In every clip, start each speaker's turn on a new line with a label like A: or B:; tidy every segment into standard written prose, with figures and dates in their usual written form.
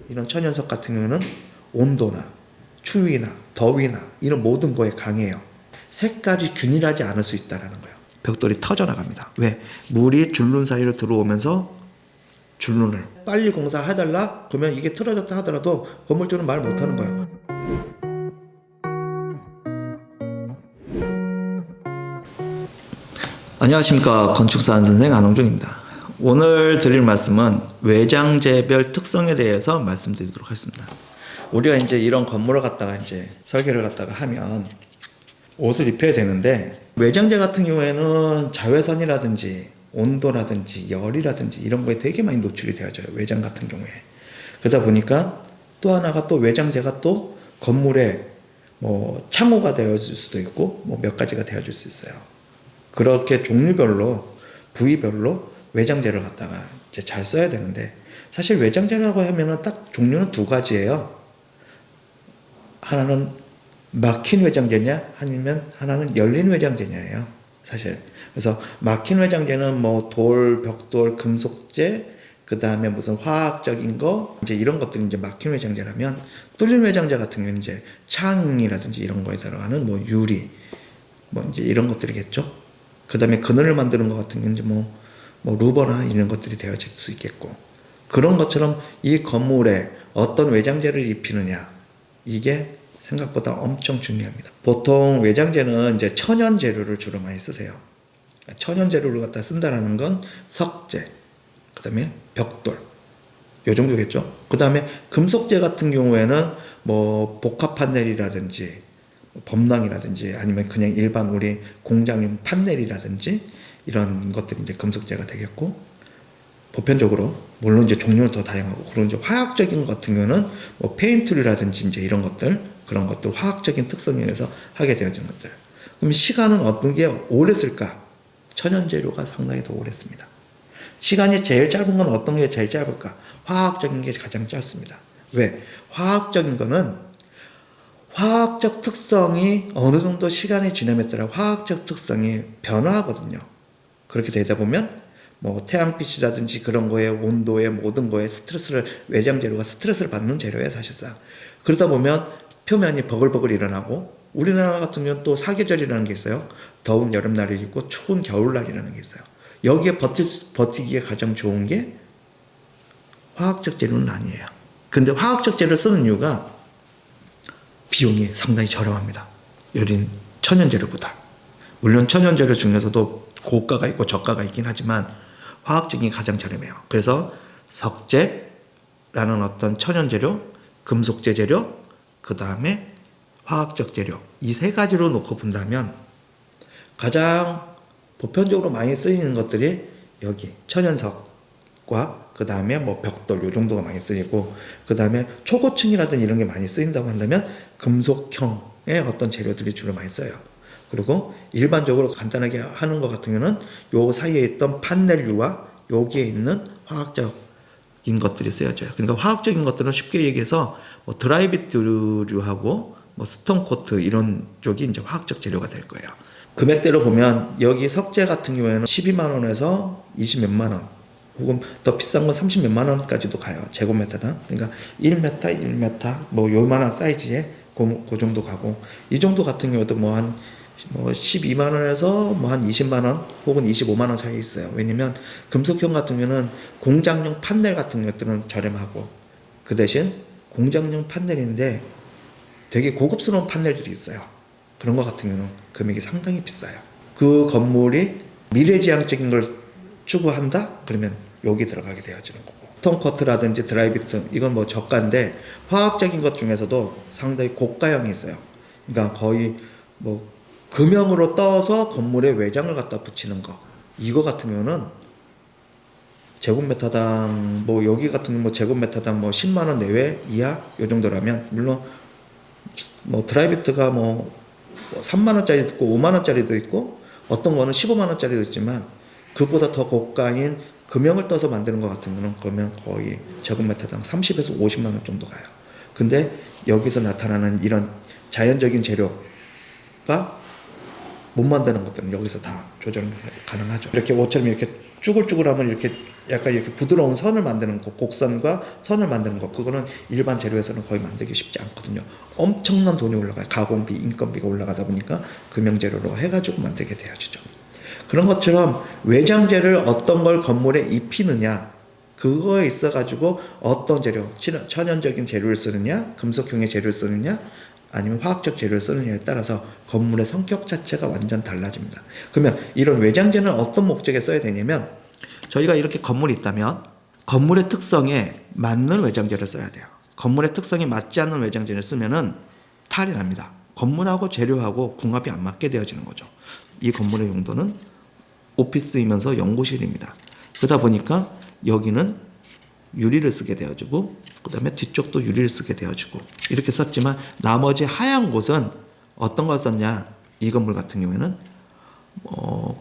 A: 이런 천연석 같은 경우는 온도나 추위나 더위나 이런 모든 거에 강해요. 색깔이 균일하지 않을 수 있다는 거예요. 벽돌이 터져나갑니다. 왜? 물이 줄눈 사이로 들어오면서 줄눈을 빨리 공사해달라? 그러면 이게 틀어졌다 하더라도 건물주는 말 못하는 거예요. 안녕하십니까, 건축사 선생 안홍준입니다. 오늘 드릴 말씀은 외장재별 특성에 대해서 말씀드리도록 하겠습니다. 우리가 이제 이런 건물을 갖다가 이제 설계를 갖다가 하면 옷을 입혀야 되는데, 외장재 같은 경우에는 자외선이라든지 온도라든지 열이라든지 이런 거에 되게 많이 노출이 되어져요. 외장 같은 경우에. 그러다 보니까 또 하나가 또 외장재가 또 건물에 뭐 창호가 되어질 수도 있고 뭐 몇 가지가 되어질 수 있어요. 그렇게 종류별로 부위별로 외장재를 갖다가 이제 잘 써야 되는데, 사실 외장재라고 하면은 딱 종류는 두 가지예요. 하나는 막힌 외장재냐 아니면 하나는 열린 외장재냐예요, 사실. 그래서 막힌 외장재는 뭐 돌, 벽돌, 금속재, 그 다음에 무슨 화학적인 거, 이제 이런 것들이 이제 막힌 외장재라면, 뚫린 외장재 같은 경우는 이제 창이라든지 이런 거에 들어가는 뭐 유리, 뭐 이제 이런 것들이겠죠. 그 다음에 그늘을 만드는 것 같은 경우는 이제 뭐 루버나 이런 것들이 되어질 수 있겠고, 그런 것처럼 이 건물에 어떤 외장재를 입히느냐, 이게 생각보다 엄청 중요합니다. 보통 외장재는 이제 천연 재료를 주로 많이 쓰세요. 천연 재료를 갖다 쓴다라는 건 석재, 그 다음에 벽돌, 요 정도겠죠. 그 다음에 금속재 같은 경우에는 뭐 복합 판넬이라든지 범랑이라든지 아니면 그냥 일반 우리 공장용 판넬이라든지 이런 것들이 이제 금속재가 되겠고, 보편적으로 물론 이제 종류는 더 다양하고, 그리고 이제 화학적인 것 같은 경우는 뭐 페인트라든지 이제 이런 것들, 그런 것들 화학적인 특성에 의해서 하게 되어진 것들. 그럼 시간은 어떤 게 오래 쓸까? 천연 재료가 상당히 더 오래 씁니다. 시간이 제일 짧은 건 어떤 게 제일 짧을까? 화학적인 게 가장 짧습니다. 왜? 화학적인 거는 화학적 특성이 어느 정도 시간이 지남에 따라 화학적 특성이 변화하거든요. 그렇게 되다 보면 뭐 태양빛이라든지 그런 거에 온도에 모든 거에 스트레스를, 외장 재료가 스트레스를 받는 재료예요, 사실상. 그러다 보면 표면이 버글버글 일어나고, 우리나라 같은 경우는 또 사계절이라는 게 있어요. 더운 여름날이 있고 추운 겨울날이라는 게 있어요. 여기에 버티기에 가장 좋은 게 화학적 재료는 아니에요. 근데 화학적 재료를 쓰는 이유가 비용이 상당히 저렴합니다. 여린 천연 재료보다. 물론 천연 재료 중에서도 고가가 있고 저가가 있긴 하지만 화학적인 게 가장 저렴해요. 그래서 석재라는 어떤 천연 재료, 금속재 재료, 그 다음에 화학적 재료, 이 세 가지로 놓고 본다면 가장 보편적으로 많이 쓰이는 것들이 여기 천연석과 그 다음에 뭐 벽돌 요 정도가 많이 쓰이고, 그 다음에 초고층이라든지 이런 게 많이 쓰인다고 한다면 금속형의 어떤 재료들이 주로 많이 써요. 그리고 일반적으로 간단하게 하는 것 같은 경우는 요 사이에 있던 판넬류와 여기에 있는 화학적인 것들이 쓰여져요. 그러니까 화학적인 것들은 쉽게 얘기해서 뭐 드라이비트류하고 뭐 스톤 코트 이런 쪽이 이제 화학적 재료가 될 거예요. 금액대로 보면 여기 석재 같은 경우에는 12만 원에서 20 몇만 원, 혹은 더 비싼 건 30 몇만 원까지도 가요, 제곱미터당. 그러니까 1m, 1m 뭐 요만한 사이즈에 그 정도 가고, 이 정도 같은 경우도 뭐 12만 원에서 뭐 한 20만 원 혹은 25만 원 사이에 있어요. 왜냐면 금속형 같은 경우는 공장용 판넬 같은 것들은 저렴하고, 그 대신 공장용 판넬인데 되게 고급스러운 판넬들이 있어요. 그런 것 같은 경우는 금액이 상당히 비싸요. 그 건물이 미래지향적인 걸 추구한다? 그러면 여기 들어가게 되어지는 거고, 스톤커트라든지 드라이비트 이건 뭐 저가인데, 화학적인 것 중에서도 상당히 고가형이 있어요. 그러니까 거의 뭐 금형으로 떠서 건물에 외장을 갖다 붙이는 거, 이거 같은 경우는 제곱미터당 뭐 여기 같은 경우 뭐 제곱미터당 뭐 10만 원 내외 이하 요 정도라면, 물론 뭐 드라이비트가 뭐 3만 원짜리도 있고 5만 원짜리도 있고 어떤 거는 15만 원짜리도 있지만, 그보다 더 고가인 금형을 떠서 만드는 것 같은 거는 그러면 거의 제곱미터당 30에서 50만 원 정도 가요. 근데 여기서 나타나는 이런 자연적인 재료가 못 만드는 것들은 여기서 다 조절 가능하죠. 이렇게 옷처럼 이렇게 쭈글쭈글하면 이렇게 약간 이렇게 부드러운 선을 만드는 거, 곡선과 선을 만드는 거, 그거는 일반 재료에서는 거의 만들기 쉽지 않거든요. 엄청난 돈이 올라가요. 가공비, 인건비가 올라가다 보니까 금형재료로 해가지고 만들게 되어지죠. 그런 것처럼 외장재를 어떤 걸 건물에 입히느냐, 그거에 있어가지고 어떤 재료, 천연적인 재료를 쓰느냐, 금속형의 재료를 쓰느냐, 아니면 화학적 재료를 쓰느냐에 따라서 건물의 성격 자체가 완전 달라집니다. 그러면 이런 외장재는 어떤 목적에 써야 되냐면, 저희가 이렇게 건물이 있다면 건물의 특성에 맞는 외장재를 써야 돼요. 건물의 특성에 맞지 않는 외장재를 쓰면은 탈이 납니다. 건물하고 재료하고 궁합이 안 맞게 되어지는 거죠. 이 건물의 용도는 오피스이면서 연구실입니다. 그러다 보니까 여기는 유리를 쓰게 되어지고, 그 다음에 뒤쪽도 유리를 쓰게 되어지고, 이렇게 썼지만 나머지 하얀 곳은 어떤 걸 썼냐, 이 건물 같은 경우에는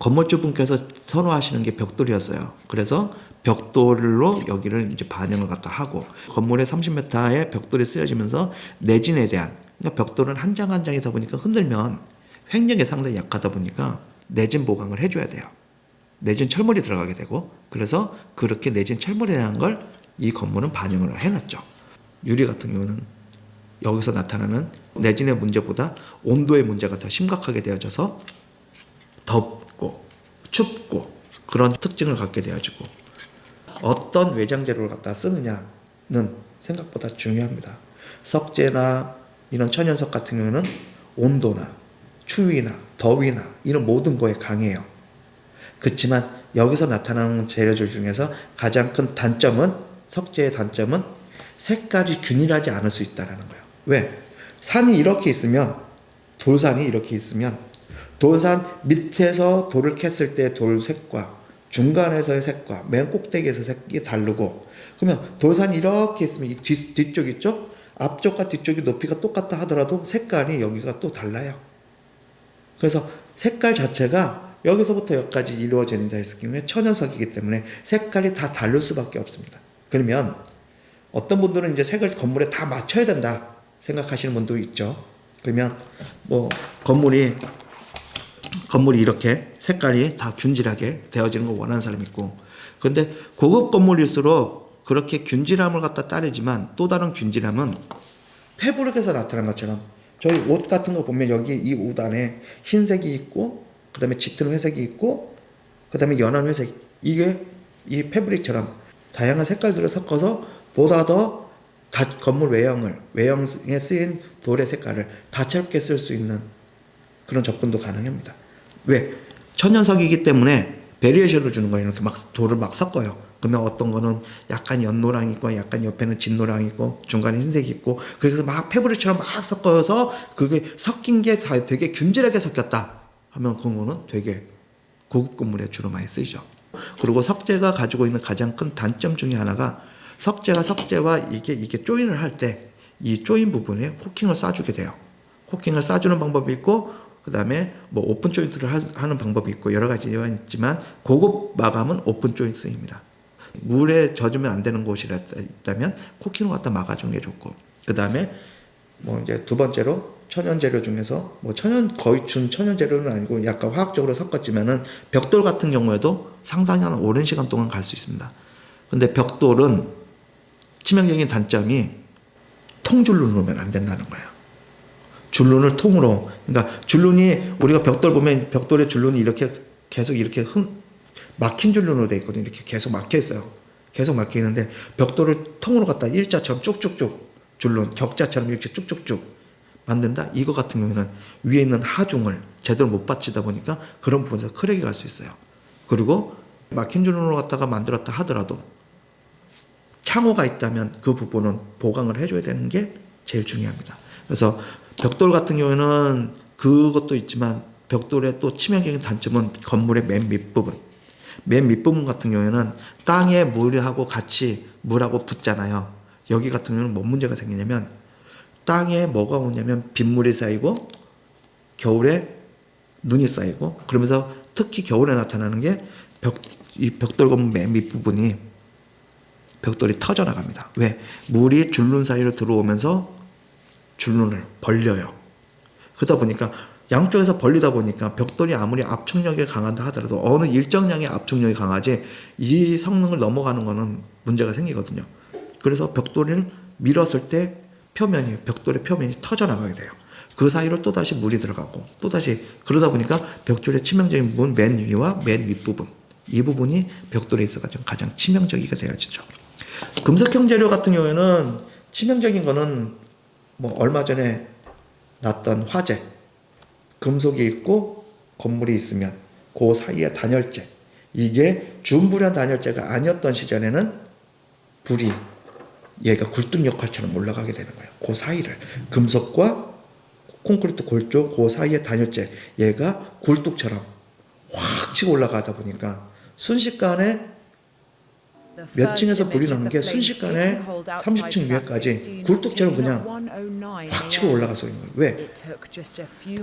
A: 건물주분께서 선호하시는 게 벽돌이었어요. 그래서 벽돌로 여기를 이제 반영을 갖다 하고, 건물의 30m에 벽돌이 쓰여지면서 내진에 대한, 그러니까 벽돌은 한 장 한 장이다 보니까 흔들면 횡력이 상당히 약하다 보니까 내진 보강을 해줘야 돼요. 내진 철물이 들어가게 되고, 그래서 그렇게 내진 철물에 대한 걸 이 건물은 반영을 해놨죠. 유리 같은 경우는 여기서 나타나는 내진의 문제보다 온도의 문제가 더 심각하게 되어져서 덥고 춥고 그런 특징을 갖게 되어지고, 어떤 외장 재료를 갖다 쓰느냐는 생각보다 중요합니다. 석재나 이런 천연석 같은 경우는 온도나 추위나 더위나 이런 모든 거에 강해요. 그렇지만 여기서 나타나는 재료들 중에서 가장 큰 단점은, 석재의 단점은 색깔이 균일하지 않을 수 있다는 거예요. 왜? 산이 이렇게 있으면, 돌산이 이렇게 있으면 돌산 밑에서 돌을 캤을 때 돌 색과 중간에서의 색과 맨 꼭대기에서 색이 다르고, 그러면 돌산이 이렇게 있으면 이 뒤쪽 있죠? 앞쪽과 뒤쪽이 높이가 똑같다 하더라도 색깔이 여기가 또 달라요. 그래서 색깔 자체가 여기서부터 여기까지 이루어진다 했을 경우에 천연석이기 때문에 색깔이 다 다를 수밖에 없습니다. 그러면 어떤 분들은 이제 색을 건물에 다 맞춰야 된다 생각하시는 분도 있죠. 그러면 뭐 건물이 이렇게 색깔이 다 균질하게 되어지는 거 원하는 사람이 있고, 그런데 고급 건물일수록 그렇게 균질함을 갖다 따르지만 또 다른 균질함은 패브릭에서 나타난 것처럼, 저희 옷 같은 거 보면 여기 이 옷 안에 흰색이 있고, 그 다음에 짙은 회색이 있고, 그 다음에 연한 회색, 이게 이 패브릭처럼 다양한 색깔들을 섞어서 보다 더 건물 외형에 쓰인 돌의 색깔을 다채롭게 쓸 수 있는 그런 접근도 가능합니다. 왜? 천연석이기 때문에 베리에이션을 주는 거예요. 이렇게 막 돌을 막 섞어요. 그러면 어떤 거는 약간 연노랑이 있고, 약간 옆에는 진노랑이 있고, 중간에 흰색이 있고, 그래서 막 패브릭처럼 막 섞어서 그게 섞인 게 다 되게 균질하게 섞였다 하면 그거는 되게 고급 건물에 주로 많이 쓰이죠. 그리고 석재가 가지고 있는 가장 큰 단점 중에 하나가, 석재와 이게 조인을 할 때 이 조인 부분에 코킹을 쏴주게 돼요. 코킹을 쏴주는 방법이 있고, 그 다음에 뭐 오픈 조인트를 하는 방법이 있고, 여러 가지가 있지만 고급 마감은 오픈 조인트입니다. 물에 젖으면 안 되는 곳이 있다면 코킹을 갖다 막아주는 게 좋고, 그 다음에 뭐 이제 두 번째로 천연 재료 중에서 뭐 거의 준 천연 재료는 아니고 약간 화학적으로 섞었지만은 벽돌 같은 경우에도 상당히 한 오랜 시간 동안 갈 수 있습니다. 근데 벽돌은 치명적인 단점이 통줄눈을 놓으면 안 된다는 거예요. 줄눈을 통으로, 그러니까 줄눈이, 우리가 벽돌 보면 벽돌의 줄눈이 이렇게 계속 이렇게 막힌 줄눈으로 되어 있거든요. 이렇게 계속 막혀 있어요. 계속 막혀 있는데 벽돌을 통으로 갖다 일자처럼 쭉쭉쭉 줄눈 격자처럼 이렇게 쭉쭉쭉 만든다? 이거 같은 경우는 위에 있는 하중을 제대로 못 받치다 보니까 그런 부분에서 크랙이 갈 수 있어요. 그리고 막힌 줄눈으로 갖다가 만들었다 하더라도 창호가 있다면 그 부분은 보강을 해줘야 되는 게 제일 중요합니다. 그래서 벽돌 같은 경우에는 그것도 있지만 벽돌의 또 치명적인 단점은 건물의 맨 밑부분 같은 경우에는 땅에 물하고 같이 물하고 붙잖아요. 여기 같은 경우는 뭔 문제가 생기냐면, 땅에 뭐가 오냐면 빗물이 쌓이고 겨울에 눈이 쌓이고, 그러면서 특히 겨울에 나타나는 게 이 벽돌 건물 맨 밑부분이 벽돌이 터져 나갑니다. 왜? 물이 줄눈 사이로 들어오면서 줄눈을 벌려요. 그러다 보니까 양쪽에서 벌리다 보니까 벽돌이 아무리 압축력이 강하다 하더라도 어느 일정량의 압축력이 강하지 이 성능을 넘어가는 거는 문제가 생기거든요. 그래서 벽돌을 밀었을 때 벽돌의 표면이 터져나가게 돼요. 그 사이로 또다시 물이 들어가고 또다시 그러다 보니까 벽돌의 치명적인 부분 맨 위와 맨 윗부분, 이 부분이 벽돌에 있어가지고 가장 치명적이게 되어지죠. 금속형 재료 같은 경우에는 치명적인 거는 뭐 얼마 전에 났던 화재, 금속이 있고 건물이 있으면 그 사이에 단열재, 이게 준불연 단열재가 아니었던 시절에는 불이 얘가 굴뚝 역할처럼 올라가게 되는 거예요. 그 사이를 금속과 콘크리트 골조 그 사이에 단열재, 얘가 굴뚝처럼 확 치고 올라가다 보니까 순식간에 몇 층에서 불이 나는 게 순식간에 30층 위에까지 굴뚝처럼 그냥 확 치고 올라갈 수 있는 거예요. 왜?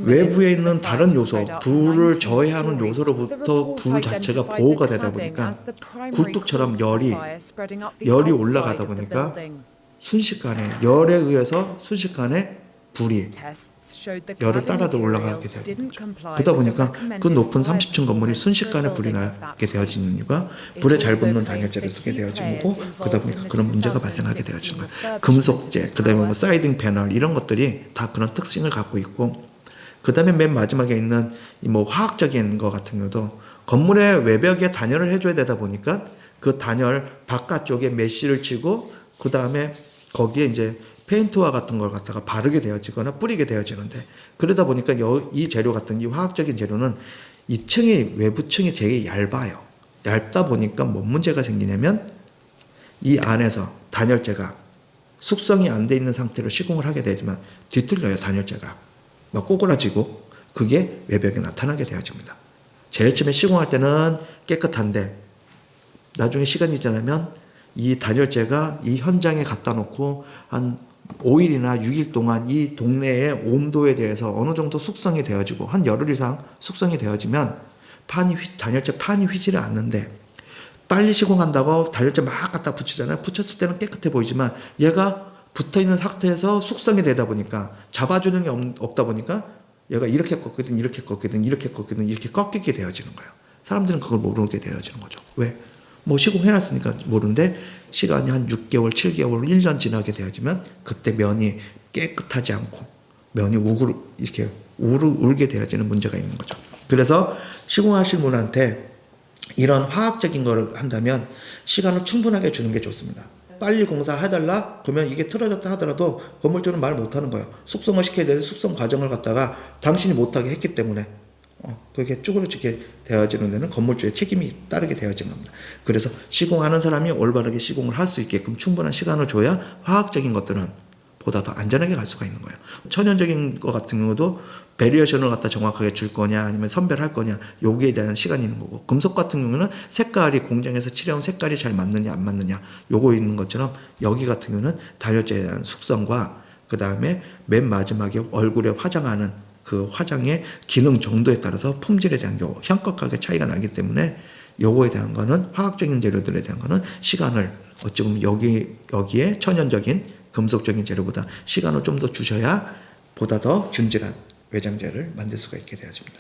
A: 외부에 있는 다른 요소, 불을 저해하는 요소로부터 불 자체가 보호가 되다 보니까 굴뚝처럼 열이 올라가다 보니까 순식간에 열에 의해서 순식간에 불이 열을 따라서 올라가게 되는 거죠. 그러다 보니까 그 높은 30층 건물이 순식간에 불이 나게 되어지는 이유가 불에 잘 붙는 단열재를 쓰게 되어지는 거고, 그러다 보니까 그런 문제가 발생하게 되어지는 거예요. 금속재, 그 다음에 뭐 사이딩 패널 이런 것들이 다 그런 특징을 갖고 있고, 그 다음에 맨 마지막에 있는 뭐 화학적인 거 같은 경우도 건물의 외벽에 단열을 해줘야 되다 보니까 그 단열 바깥쪽에 메쉬를 치고 그 다음에 거기에 이제 페인트와 같은 걸 갖다가 바르게 되어지거나 뿌리게 되어지는데, 그러다 보니까 이 재료 같은 이 화학적인 재료는 이 층이 외부층이 되게 얇아요. 얇다 보니까 뭔 문제가 생기냐면 이 안에서 단열재가 숙성이 안 돼 있는 상태로 시공을 하게 되지만 뒤틀려요. 단열재가 막 꼬꾸라지고 그게 외벽에 나타나게 되어집니다. 제일 처음에 시공할 때는 깨끗한데 나중에 시간이 지나면 이 단열재가 이 현장에 갖다 놓고 한 5일이나 6일 동안 이 동네의 온도에 대해서 어느 정도 숙성이 되어지고 한 열흘 이상 숙성이 되어지면 단열재 판이 휘지를 않는데, 빨리 시공한다고 단열재 막 갖다 붙이잖아요. 붙였을 때는 깨끗해 보이지만 얘가 붙어있는 상태에서 숙성이 되다 보니까 잡아주는 게 없다 보니까 얘가 이렇게 꺾이든 이렇게 꺾이든 이렇게 꺾이든 이렇게 꺾이게 되어지는 거예요. 사람들은 그걸 모르게 되어지는 거죠. 왜? 뭐 시공해놨으니까 모르는데 시간이 한 6개월, 7개월, 1년 지나게 되어지면 그때 면이 깨끗하지 않고 면이 이렇게 울게 되어지는 문제가 있는 거죠. 그래서 시공하실 분한테 이런 화학적인 거를 한다면 시간을 충분하게 주는 게 좋습니다. 빨리 공사해달라? 그러면 이게 틀어졌다 하더라도 건물주는 말 못하는 거예요. 숙성을 시켜야 되는 숙성 과정을 갖다가 당신이 못하게 했기 때문에 그게 쭈그러지게 되어지는 데는 건물주의 책임이 따르게 되어진 겁니다. 그래서 시공하는 사람이 올바르게 시공을 할 수 있게끔 충분한 시간을 줘야 화학적인 것들은 보다 더 안전하게 갈 수가 있는 거예요. 천연적인 것 같은 경우도 베리에이션을 갖다 정확하게 줄 거냐 아니면 선별할 거냐, 여기에 대한 시간이 있는 거고, 금속 같은 경우는 색깔이 공장에서 칠해온 색깔이 잘 맞느냐 안 맞느냐 요거 있는 것처럼 여기 같은 경우는 단열재에 대한 숙성과 그 다음에 맨 마지막에 얼굴에 화장하는 그 화장의 기능 정도에 따라서 품질에 대한 경우 현격하게 차이가 나기 때문에 요거에 대한 거는 화학적인 재료들에 대한 거는 시간을 어찌 보면 여기에 천연적인 금속적인 재료보다 시간을 좀 더 주셔야 보다 더 균질한 외장재를 만들 수가 있게 되어집니다.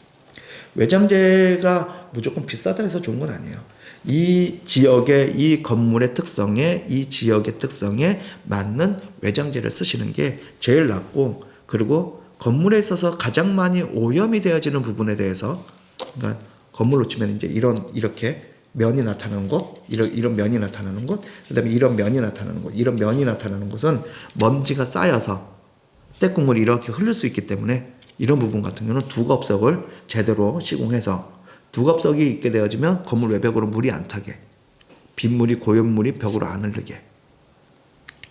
A: 외장재가 무조건 비싸다 해서 좋은 건 아니에요. 이 지역의 이 건물의 특성에 이 지역의 특성에 맞는 외장재를 쓰시는 게 제일 낫고, 그리고 건물에 있어서 가장 많이 오염이 되어지는 부분에 대해서, 그러니까 건물로 치면 이제 이렇게 면이 나타나는 곳, 이런 면이 나타나는 곳, 그다음에 이런 면이 나타나는 곳, 이런 면이 나타나는 곳은 먼지가 쌓여서 때국물이 이렇게 흐를 수 있기 때문에 이런 부분 같은 경우는 두겁석을 제대로 시공해서 두겁석이 있게 되어지면 건물 외벽으로 물이 안 타게, 빗물이 고연물이 벽으로 안 흐르게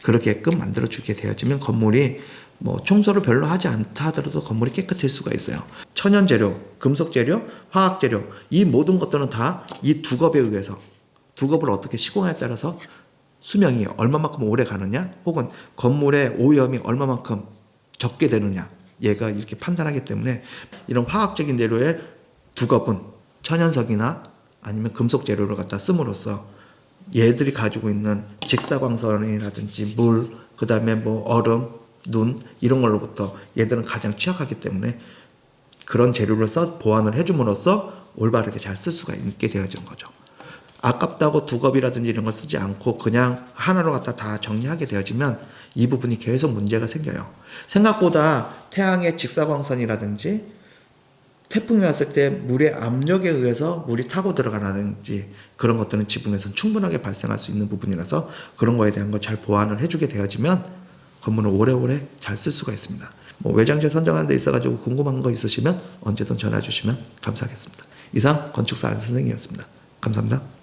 A: 그렇게끔 만들어 주게 되어지면 건물이 뭐 청소를 별로 하지 않다 하더라도 건물이 깨끗할 수가 있어요. 천연 재료, 금속 재료, 화학 재료, 이 모든 것들은 다 이 두겁에 의해서, 두겁을 어떻게 시공에 따라서 수명이 얼마만큼 오래 가느냐, 혹은 건물의 오염이 얼마만큼 적게 되느냐, 얘가 이렇게 판단하기 때문에 이런 화학적인 재료의 두겁은 천연석이나 아니면 금속 재료를 갖다 씀으로써 얘들이 가지고 있는 직사광선이라든지 물, 그 다음에 뭐 얼음, 눈 이런 걸로부터 얘들은 가장 취약하기 때문에 그런 재료를 써 보완을 해줌으로써 올바르게 잘 쓸 수가 있게 되어진 거죠. 아깝다고 두 겹이라든지 이런 거 쓰지 않고 그냥 하나로 갖다 다 정리하게 되어지면 이 부분이 계속 문제가 생겨요. 생각보다 태양의 직사광선이라든지 태풍이 왔을 때 물의 압력에 의해서 물이 타고 들어가라든지 그런 것들은 지붕에서는 충분하게 발생할 수 있는 부분이라서 그런 거에 대한 걸 잘 보완을 해주게 되어지면 건물을 오래오래 잘 쓸 수가 있습니다. 뭐 외장재 선정하는 데 있어가지고 궁금한 거 있으시면 언제든 전화 주시면 감사하겠습니다. 이상 건축사 안 선생님이었습니다. 감사합니다.